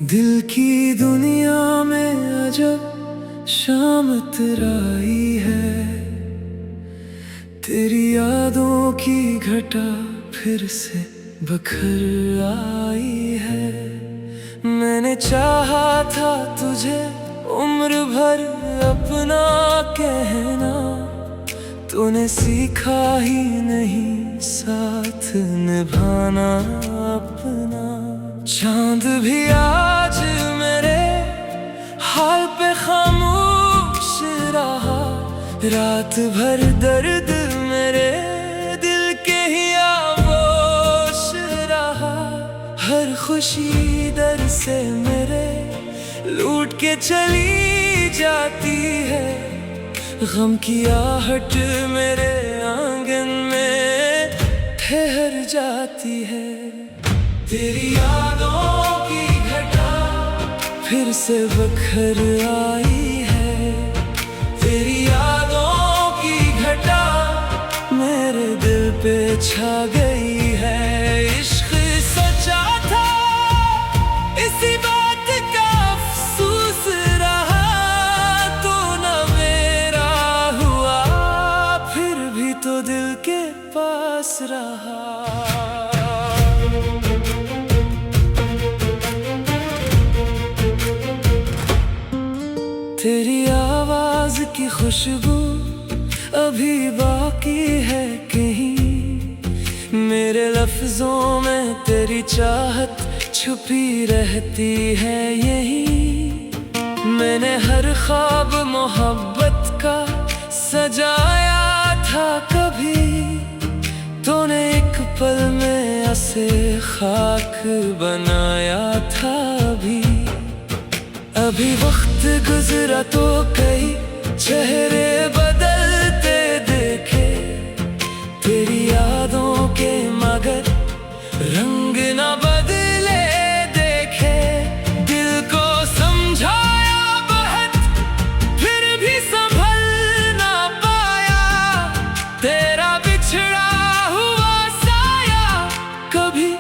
दिल की दुनिया में अजब शाम तराई है। तेरी यादों की घटा फिर से बखर आई है। मैंने चाहा था तुझे उम्र भर अपना कहना, तूने सीखा ही नहीं साथ निभाना अपना। चांद भी आज मेरे हाल पे खामोश रहा, रात भर दर्द मेरे दिल के ही आगोश रहा। हर खुशी दर से मेरे लूट के चली जाती है, गम की आहट मेरे आंगन में ठहर जाती है। तेरी यादों की घटा फिर से बखर आई है। तेरी यादों की घटा मेरे दिल पे छा गई है। इश्क सच्चा था इसी बात का अफसोस रहा, तो न मेरा हुआ फिर भी तो दिल के पास रहा। तेरी आवाज की खुशबू अभी बाकी है कहीं, मेरे लफ्जों में तेरी चाहत छुपी रहती है यहीं। मैंने हर ख्वाब मोहब्बत का सजाया था कभी, तूने एक पल में ऐसे खाक बनाया था। अभी वक्त गुजरा तो कई चेहरे बदलते देखे, तेरी यादों के मगर रंग न बदले देखे। दिल को समझाया बहुत फिर भी संभल ना पाया, तेरा बिछड़ा हुआ साया कभी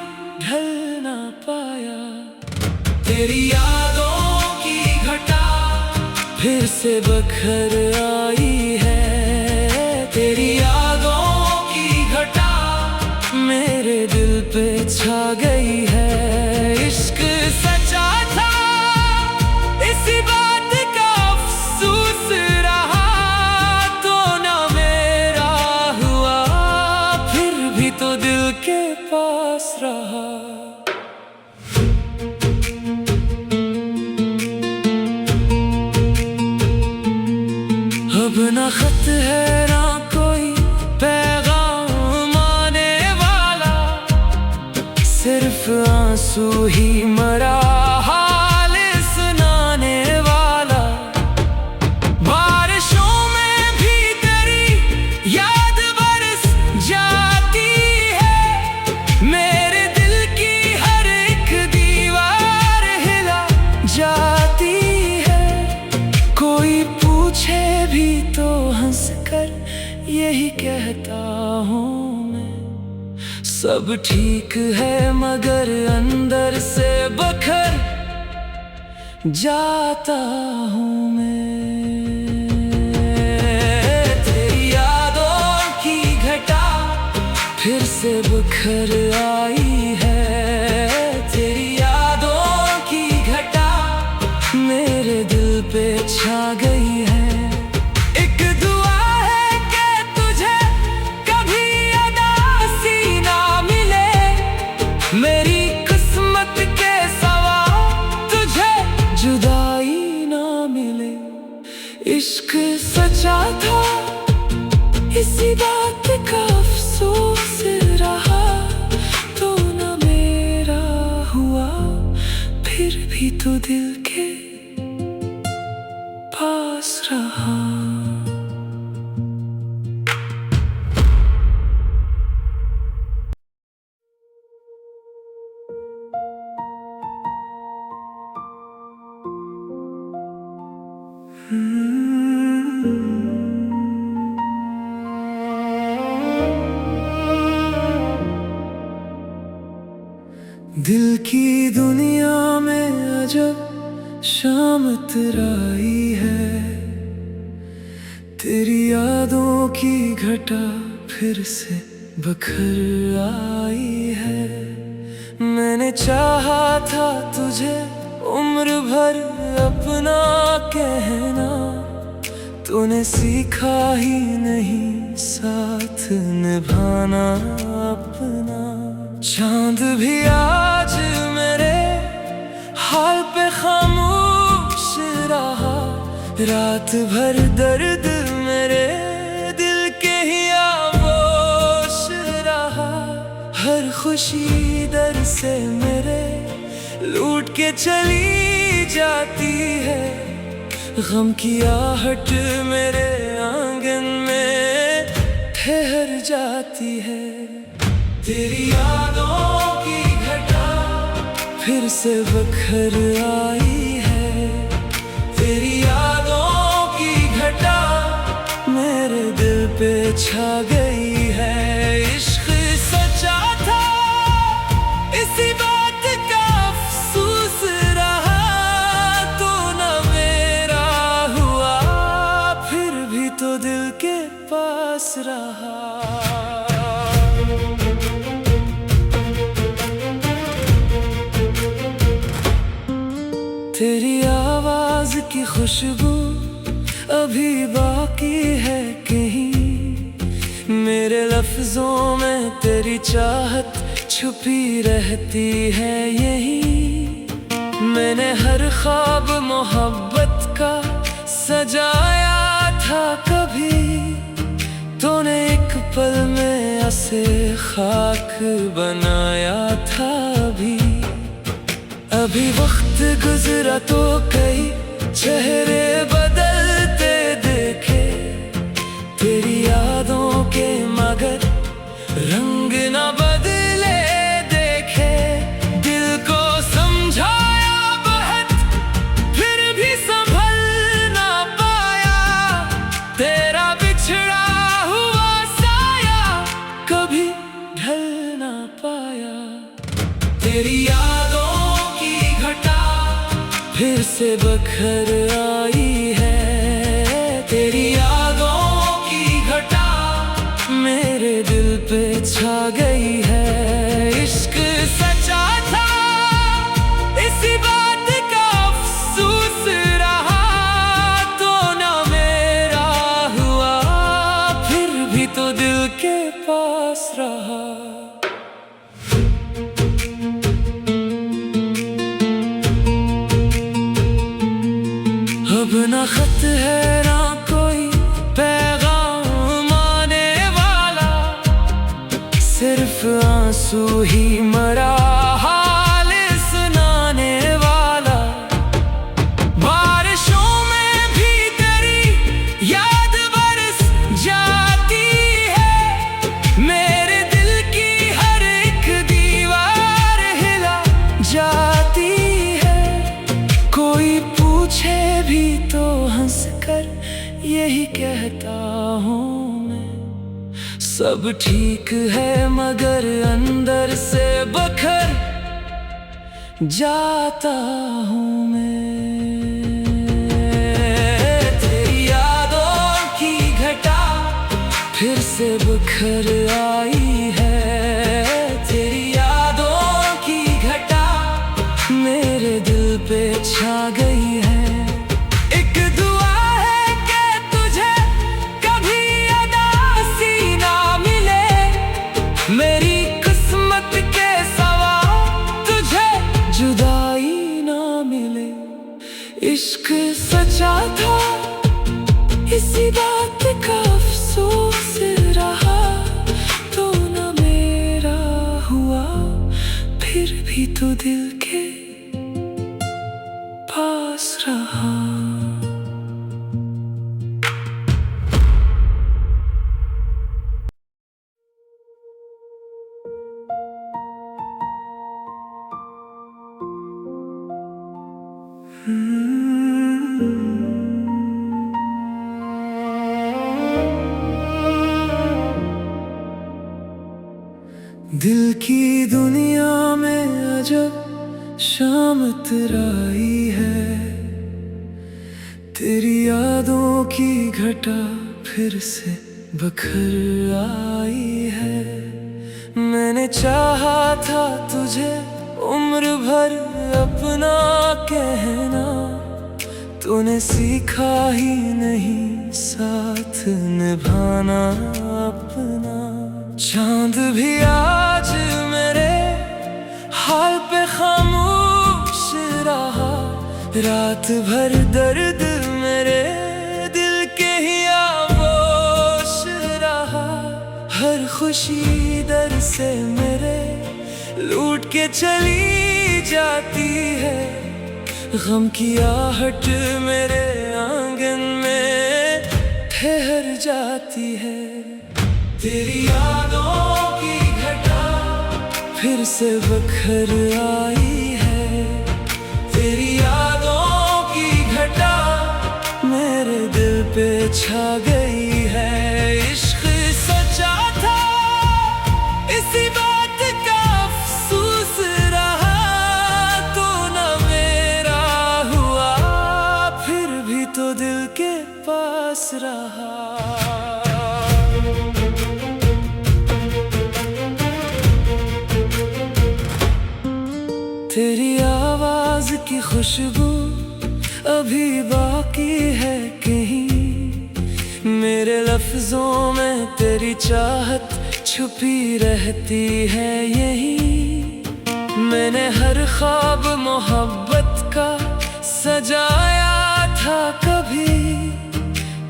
ढल ना पाया। तेरी यादों फिर से बखर आई है। तेरी यादों की घटा मेरे दिल पे छा गई है। इश्क सच्चा था इसी बात का अफसोस रहा, तो न मेरा हुआ फिर भी तो दिल के पास रहा। अब ना खत है ना कोई पैगाम आने वाला, सिर्फ आंसू ही मरा हाल सुनाने वाला। बारिशों में भी तेरी याद बरस जाती है, मेरे दिल की हर एक दीवार हिला जाती है। कोई पूछे भी तो हंस कर यही कहता हूँ मैं, सब ठीक है मगर अंदर से बखर जाता हूँ मैं। तेरी यादों की घटा फिर से बखर आई है। तेरी यादों की घटा मेरे दिल पे छा गई है। मेरी किस्मत के सवा तुझे जुदाई ना मिले। इश्क सच्चा था इसी बात का अफसोस रहा, तो न मेरा हुआ फिर भी तो दिल के पास रहा। दिल की दुनिया में अजब शाम तराई है, तेरी यादों की घटा फिर से बखर आई है। मैंने चाहा था तुझे उम्र भर अपना कहना, तूने सीखा ही नहीं साथ निभाना अपना। चांद भी आज मेरे हाल पे खामोश रहा, रात भर दर्द मेरे दिल के ही आगोश रहा। हर खुशी दर से मेरे लूट के चली जाती है, गम की आहट मेरे आंगन में ठहर जाती है। तेरी यादों की घटा फिर से बखर आई है, तेरी यादों की घटा मेरे दिल पे छा गई है। इश्क सच्चा था इसी बात का अफसोस रहा, तो न मेरा हुआ फिर भी तो दिल के पास रहा। तेरी आवाज की खुशबू अभी बाकी है कहीं, मेरे लफ्जों में तेरी चाहत छुपी रहती है यही। मैंने हर ख्वाब मोहब्बत का सजाया था कभी, तूने एक पल में ऐसे खाक बनाया था अभी वक्त गुजरा तो कई चेहरे बदलते देखे, तेरी यादों के मगर रंग न बदले देखे। दिल को समझाया बहुत फिर भी संभल ना पाया, तेरा बिछड़ा हुआ साया कभी ढल ना पाया। तेरी यादों फिर से बखर आई है, तेरी यादों की घटा मेरे दिल पे छा गई है। इश्क सच्चा था इसी बात का अफसोस रहा, तो न मेरा हुआ फिर भी तो दिल के पास रहा। अब ना खत है ना कोई पैगाम आने वाला, सिर्फ आंसू ही मरा हाल सुनाने वाला। बारिशों में भी तेरी याद बरस जाती है, मेरे दिल की हर एक दीवार हिला जाती है। कोई पूछे भी तो हंसकर यही कहता हूँ मैं, सब ठीक है मगर अंदर से बखर जाता हूँ मैं। तेरी यादों की घटा फिर से बखर आई है, तेरी यादों की घटा मेरे दिल पे छा गई है। एक दुआ है कि तुझे कभी अदासी ना मिले, मेरी किस्मत के सवा तुझे जुदाई ना मिले। इश्क सच्चा था इसी बात का अफसोस रहा, तो न मेरा हुआ फिर भी तो दिल के पास रहा। दिल की दुनिया में अजब शाम तराई है, तेरी यादों की घटा फिर से बखर आई है। मैंने चाहा था तुझे उम्र भर अपना कहना, तूने सीखा ही नहीं साथ निभाना अपना। चांद भी आज मेरे हाल पे खामोश रहा, रात भर दर्द मेरे दिल के ही आगोश रहा। हर खुशी दर से मेरे लूट के चली जाती है, गम की आहट मेरे आंगन में ठहर जाती है। तेरी यादों की घटा फिर से बखर आई है, तेरी यादों की घटा मेरे दिल पे छा गई है। इश्क सच्चा था इसी बात का अफसोस रहा, तो न मेरा हुआ फिर भी तो दिल के पास रहा। तेरी आवाज की खुशबू अभी बाकी है कहीं, मेरे लफ्जों में तेरी चाहत छुपी रहती है यही। मैंने हर ख्वाब मोहब्बत का सजाया था कभी,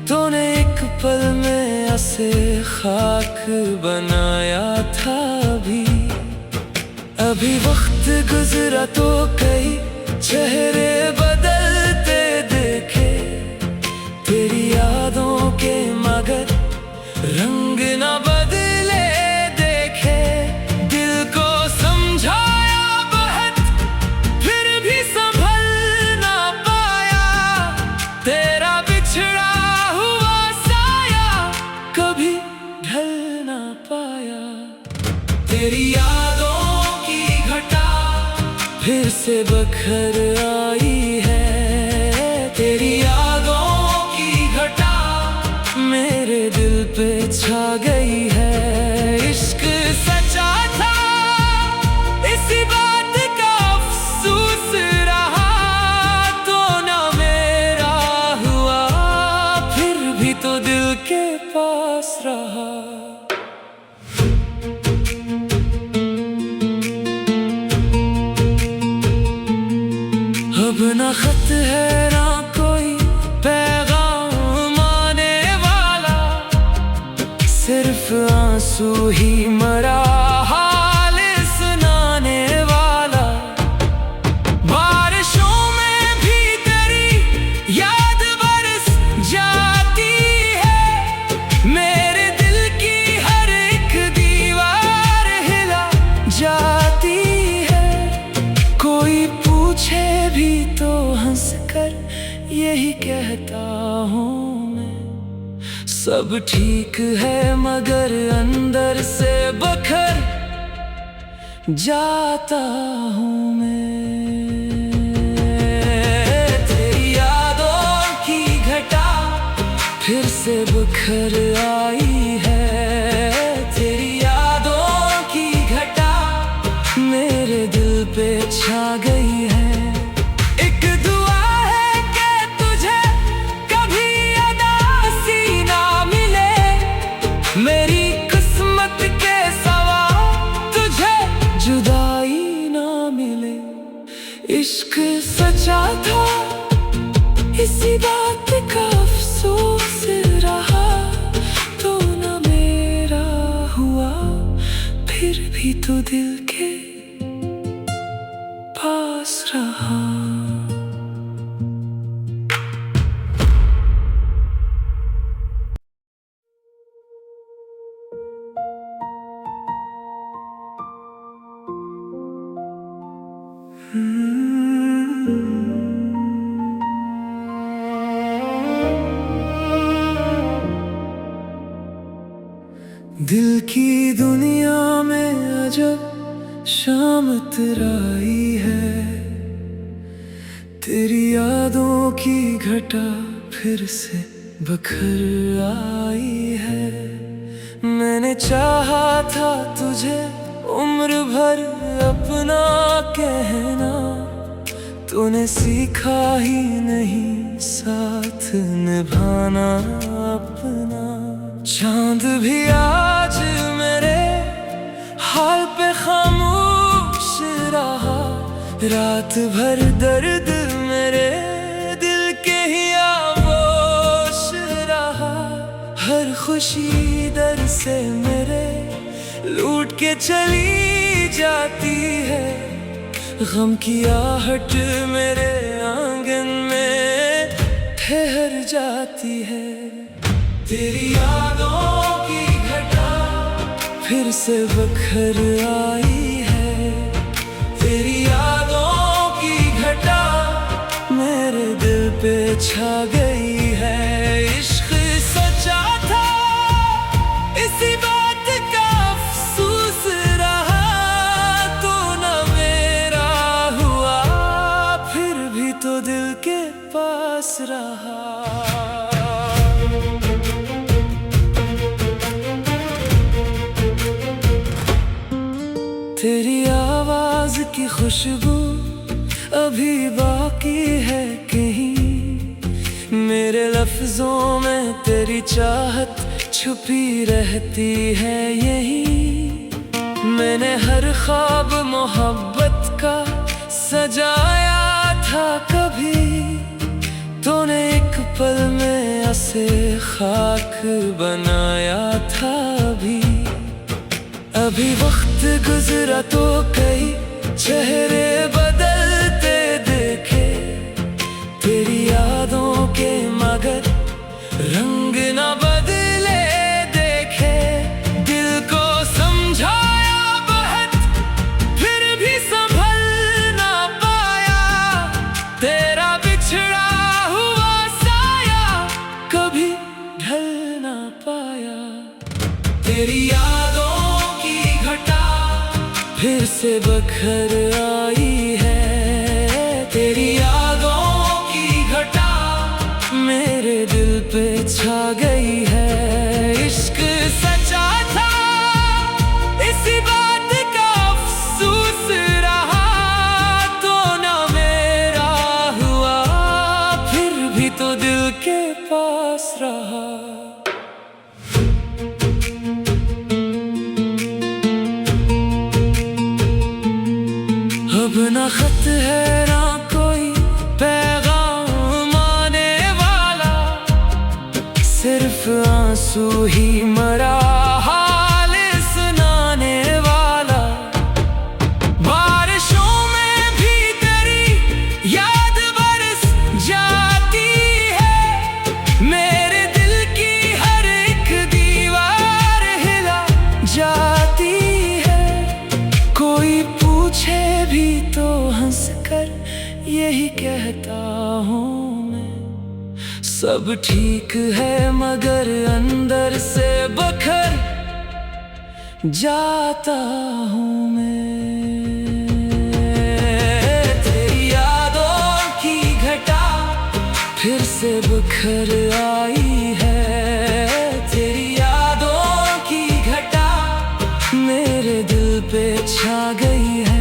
तूने एक पल में ऐसे खाक बनाया था अभी वक्त गुजरा तो कई चेहरे बदलते देखे, तेरी यादों के मगर रंग न बदले देखे। दिल को समझाया बहुत फिर भी संभल ना पाया, तेरा बिछड़ा हुआ साया कभी ढल ना पाया। तेरी यादों फिर से बखर आई है, तेरी यादों की घटा मेरे दिल पे छा गई है। इश्क सच्चा था इसी बात का अफसोस रहा, तो न मेरा हुआ फिर भी तो दिल के पास रहा। अब ना खत है ना कोई पैगाम आने वाला, सिर्फ आंसू ही मरा हाल सुनाने वाला। बारिशों में भी तेरी याद बरस जाती है, मेरे दिल की हर एक दीवार हिला जाती है। कोई पूछे भी तो हंस कर यही कहता हूँ मैं, सब ठीक है मगर अंदर से बखर जाता हूँ मैं। तेरी यादों की घटा फिर से बखर आई है, तेरी यादों की घटा मेरे दिल पे छा गई है। मेरी किस्मत के सवा तुझे जुदाई ना मिले, इश्क सच्चा था इसी बात का अफसोस रहा, तो न मेरा हुआ फिर भी तो दिल के पास रहा। दिल की दुनिया में अजब शाम इतराई है। तेरी यादों की घटा फिर से बखर आई है। मैंने चाहा था तुझे उम्र भर अपना कहना, तूने सीखा ही नहीं साथ निभाना अपना। चांद भी आज मेरे हाल पे खामोश रहा, रात भर दर्द मेरे दिल के ही आगोश रहा। हर खुशी दर से मेरे लूट के चली जाती है, गम की आहट मेरे आंगन में ठहर जाती है। तेरी यादों की घटा फिर से बखर आई है। तेरी यादों की घटा मेरे दिल पे छा गई है। इश्क सच्चा था इसी बात का अफसोस रहा, तो न मेरा हुआ फिर भी तो दिल के पास रहा। तेरी आवाज की खुशबू अभी बाकी है कहीं, मेरे लफ्जों में तेरी चाहत छुपी रहती है यही। मैंने हर ख्वाब मोहब्बत का सजाया था कभी, तूने एक पल में ऐसे खाक बनाया था। अभी वक्त गुजरा तो कई चेहरे बदलते देखे, तेरी यादों के मगर रंग न बदले देखे। दिल को समझाया बहुत फिर भी संभल ना पाया, तेरा बिछड़ा हुआ साया कभी ढल ना पाया। तेरी यादों फिर से बखर आई है। तेरी यादों की घटा मेरे दिल पे छा गई है। इश्क सच्चा था इसी बात का अफसोस रहा, तो न मेरा हुआ फिर भी तो दिल के पास रहा। अब ना खत है ना कोई पैगाम आने वाला, सिर्फ आंसू ही मरा हाल सुनाने वाला। बारिशों में भी तेरी याद बरस जाती है, मेरे दिल की हर एक दीवार हिला जाती है। कोई पूछे भी तो हंसकर यही कहता हूँ मैं, सब ठीक है मगर अंदर से बखर जाता हूँ मैं। तेरी यादों की घटा फिर से बखर आई है। तेरी यादों की घटा मेरे दिल पे छा गई है।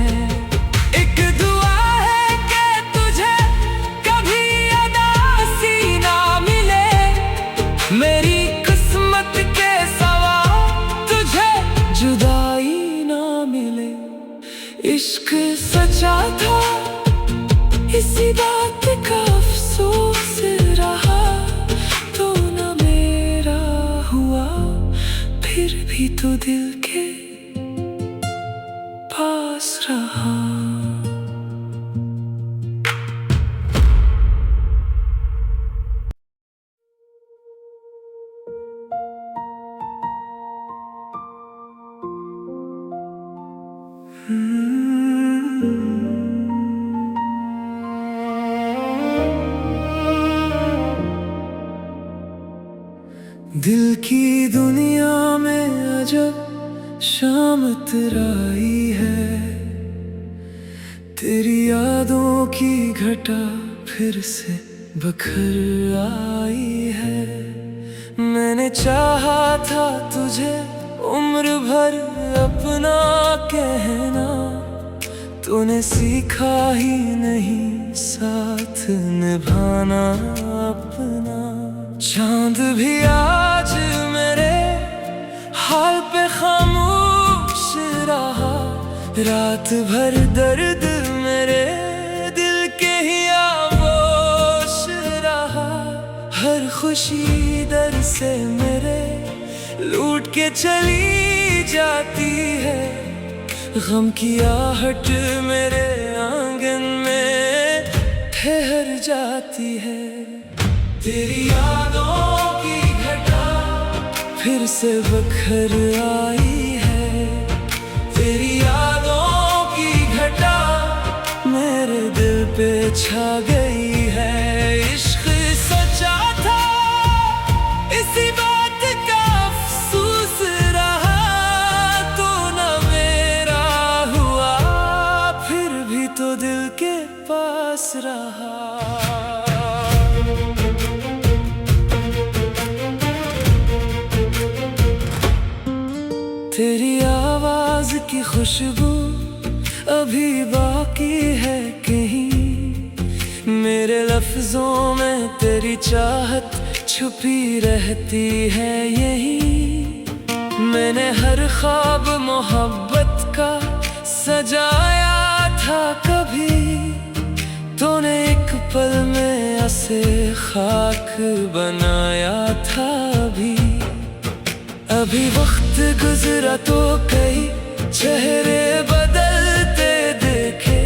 मेरी किस्मत के सवा तुझे जुदाई ना मिले। इश्क सच्चा था इसी बात का अफसोस रहा, तो न मेरा हुआ फिर भी तो दिल के पास रहा। दिल की दुनिया में अजब शाम इतराई है। तेरी यादों की घटा फिर से बखर आई है। मैंने चाहा था तुझे उम्र भर अपना कहना, तूने सीखा ही नहीं साथ निभाना अपना। चांद भी आज मेरे हाल पे खामोश रहा, रात भर दर्द मेरे दिल के ही आगोश रहा। हर खुशी दर से मेरे लूट के चली जाती है, गम की आहट मेरे आंगन में ठहर जाती है। तेरी यादों की घटा फिर से बखर आई है। तेरी यादों की घटा मेरे दिल पे छा गई है। इश्क सच्चा था इसी बात का अफसोस रहा, तो न मेरा हुआ फिर भी तो दिल के पास रहा। तेरी आवाज की खुशबू अभी बाकी है कहीं, मेरे लफ्जों में तेरी चाहत छुपी रहती है यही। मैंने हर ख्वाब मोहब्बत का सजाया था कभी, तूने एक पल में ऐसे खाक बनाया था अभी वक्त गुजरा तो कई चेहरे बदलते देखे,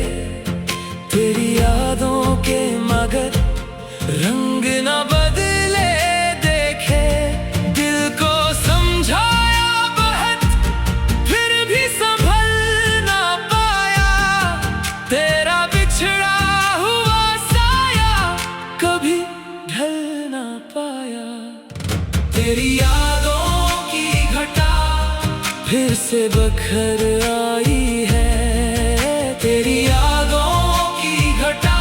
तेरी यादों के मगर रंग न बदले देखे। दिल को समझाया बहुत फिर भी संभल ना पाया, तेरा बिछड़ा हुआ साया कभी ढल ना पाया। तेरी यादों की घटा फिर से बखर आई है। तेरी यादों की घटा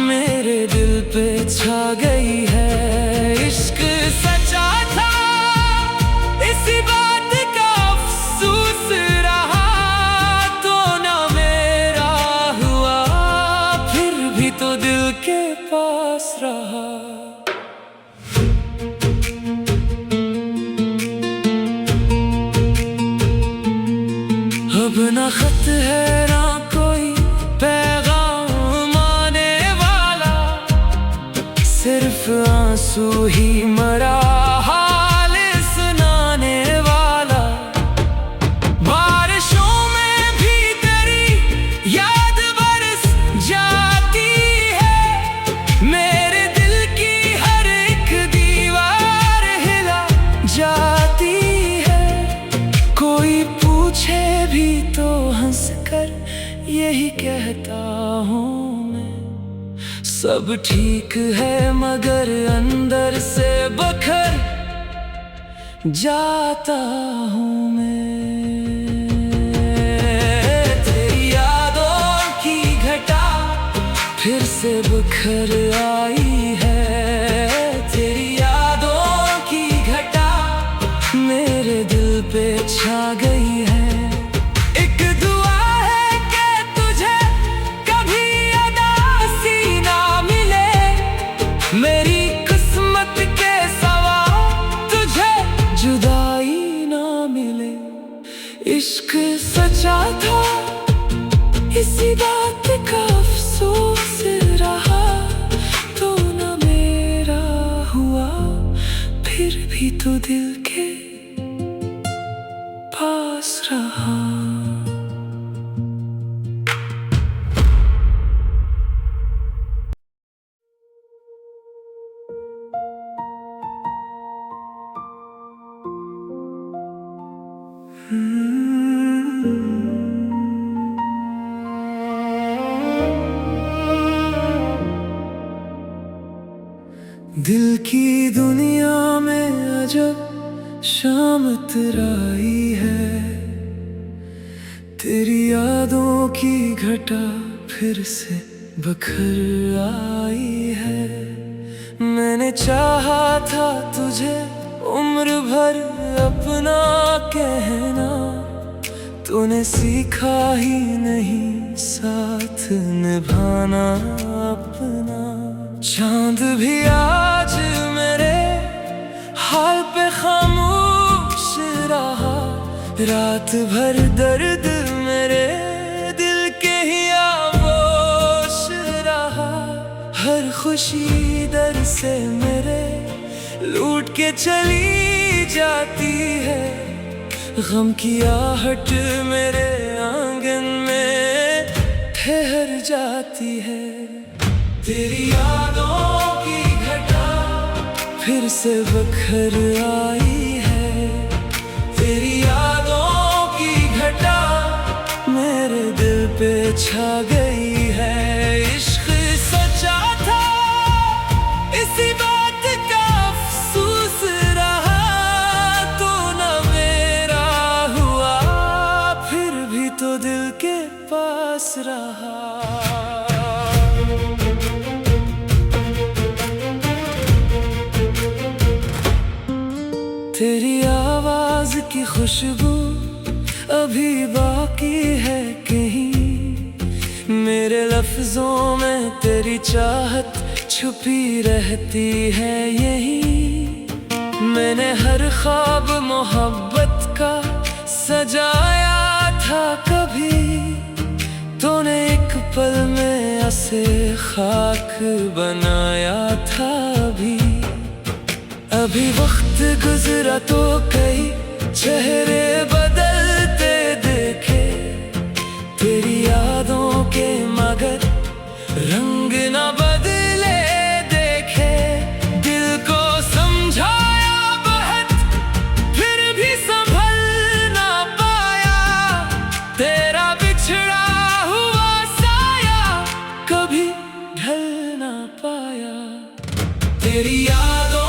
मेरे दिल पे छा गई है। इश्क सच्चा था इसी बात का अफसोस रहा, तो ना मेरा हुआ फिर भी तो दिल के पास रहा। अब ना खत है ना कोई पैगाम आने वाला, सिर्फ आंसू ही मरा हाल सुनाने वाला। बारिशों में भी तेरी याद बरस जाती है, मेरे दिल की हर एक दीवार हिला जाती है। कोई पूछे भी तो हंसकर यही कहता हूँ मैं, सब ठीक है मगर अंदर से बखर जाता हूँ मैं। तेरी यादों की घटा फिर से बखर आई है। तेरी यादों की घटा मेरे दिल पे छा गई है। एक दुआ है कि तुझे कभी अदासी ना मिले, मेरी किस्मत के सवा तुझे जुदाई ना मिले। इश्क सच्चा था इसी बात का अफसोस रहा, तो ना मेरा हुआ फिर भी तो दिल के पास रहा। दिल की दुनिया में अजब शाम तराई है। तेरी यादों की घटा फिर से बखर आई है। मैंने चाहा था तुझे उम्र भर अपना कहना, तूने सीखा ही नहीं साथ निभाना अपना। चांद भी आज मेरे हाल पे खामोश रहा, रात भर दर्द मेरे दिल के ही आगोश रहा। हर खुशी दर से मेरे लूट के चली जाती है, गम की आहट मेरे आंगन में ठहर जाती है। तेरी यादों की घटा फिर से बखर आई है। तेरी यादों की घटा मेरे दिल पे छा गई है। इश्क सच्चा था इसी बात का अफसोस रहा, तो न मेरा हुआ फिर भी तो दिल के पास रहा। तेरी आवाज की खुशबू अभी बाकी है कहीं, मेरे लफ्जों में तेरी चाहत छुपी रहती है यहीं। मैंने हर ख्वाब मोहब्बत का सजाया था कभी, तूने एक पल में ऐसे खाक बनाया था। अभी वक्त गुजरा तो कई चेहरे बदलते देखे, तेरी यादों के मगर रंग न बदले देखे। दिल को समझाया बहुत फिर भी संभल ना पाया, तेरा बिछड़ा हुआ साया कभी ढल ना पाया। तेरी यादों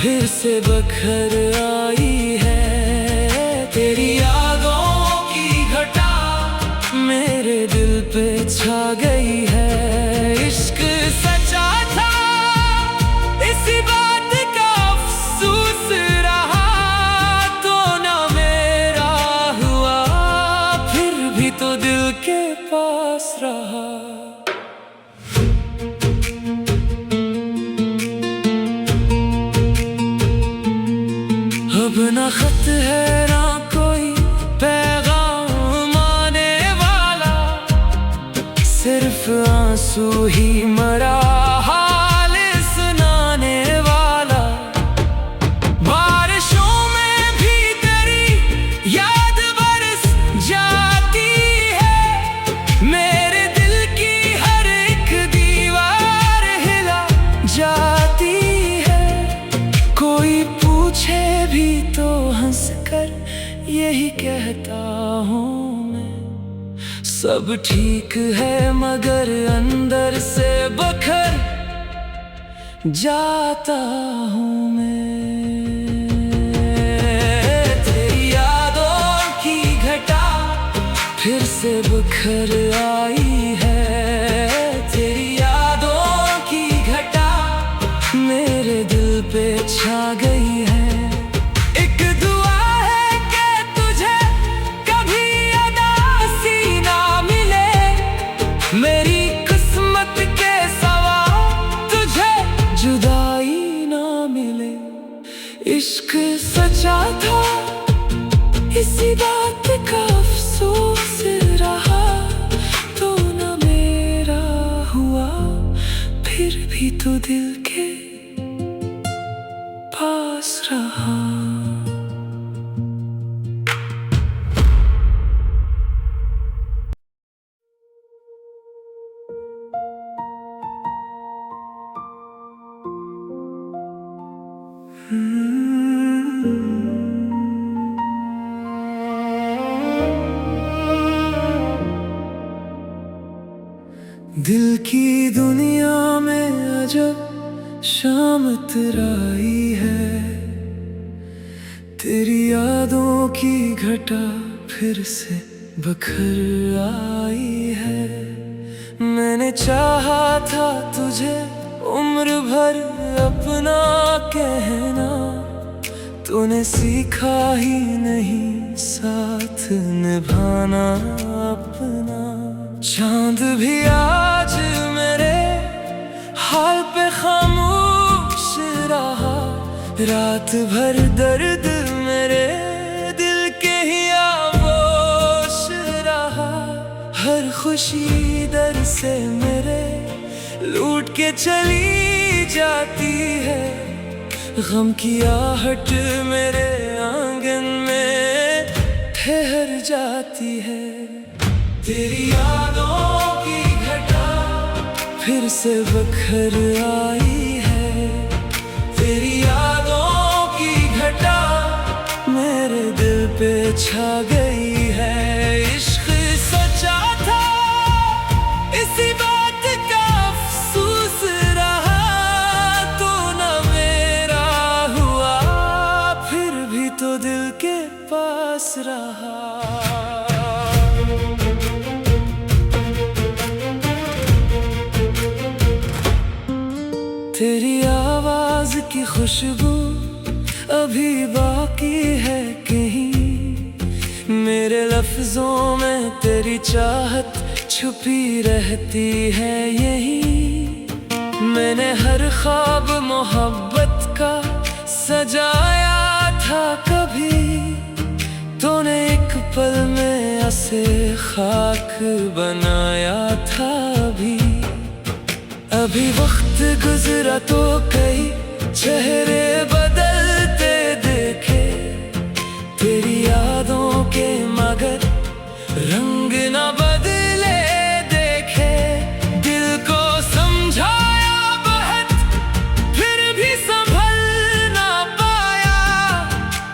फिर से बखर आई है। तेरी यादों की घटा मेरे दिल पे छा गई है। इश्क सच्चा था इसी बात का अफसोस रहा, तो न मेरा हुआ फिर भी तो दिल के पास रहा। अब ना खत है ना कोई पैगाम आने वाला, सिर्फ आंसू ही मरा हाल सुनाने वाला। बारिशों में भी तेरी याद बरस जाती है, मेरे दिल की हर एक दीवार हिला जाती है। कोई पूछे भी तो हंसकर यही कहता हूँ मैं, सब ठीक है मगर अंदर से बखर जाता हूँ मैं। तेरी यादों की घटा फिर से बखर आई है। तेरी यादों की घटा मेरे दिल पे छा गई है। मेरी किस्मत के सवा तुझे जुदाई ना मिले। इश्क सच्चा था इसी बात का अफसोस रहा, तो न मेरा हुआ फिर भी तो दिल के पास रहा। दिल की दुनिया में अजब शाम तराई है। तेरी यादों की घटा फिर से बखर आई मैंने चाहा था तुझे उम्र भर अपना कहना, तूने सीखा ही नहीं साथ निभाना अपना। चांद भी आज मेरे हाल पे खामोश रहा, रात भर दर्द मेरे दिल के ही आगोश रहा। हर खुशी दर से मेरे लूट के चली जाती है, गम की आहट मेरे आंगन में ठहर जाती है। तेरी यादों की घटा फिर से बखर आई है, तेरी यादों की घटा मेरे दिल पे छा गई है। इश्क सच्चा था इसी बात का अफसोस रहा, तो न मेरा हुआ फिर भी तो दिल के पास रहा। तेरी आवाज की खुशबू अभी बाकी है कहीं, मेरे लफ्जों में तेरी चाहत छुपी रहती है यही। मैंने हर ख्वाब मोहब्बत का सजाया था कभी, तूने एक पल में ऐसे खाक बनाया था अभी वक्त गुजरा तो कई चेहरे बदलते देखे, तेरी यादों के मगर रंग न बदले देखे। दिल को समझाया बहुत फिर भी संभल ना पाया,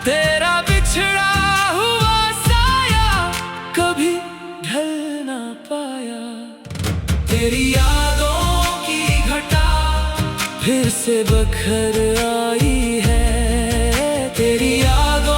तेरा बिछड़ा हुआ साया कभी ढल ना पाया। तेरी यादों फिर से बखर आई है, तेरी यादों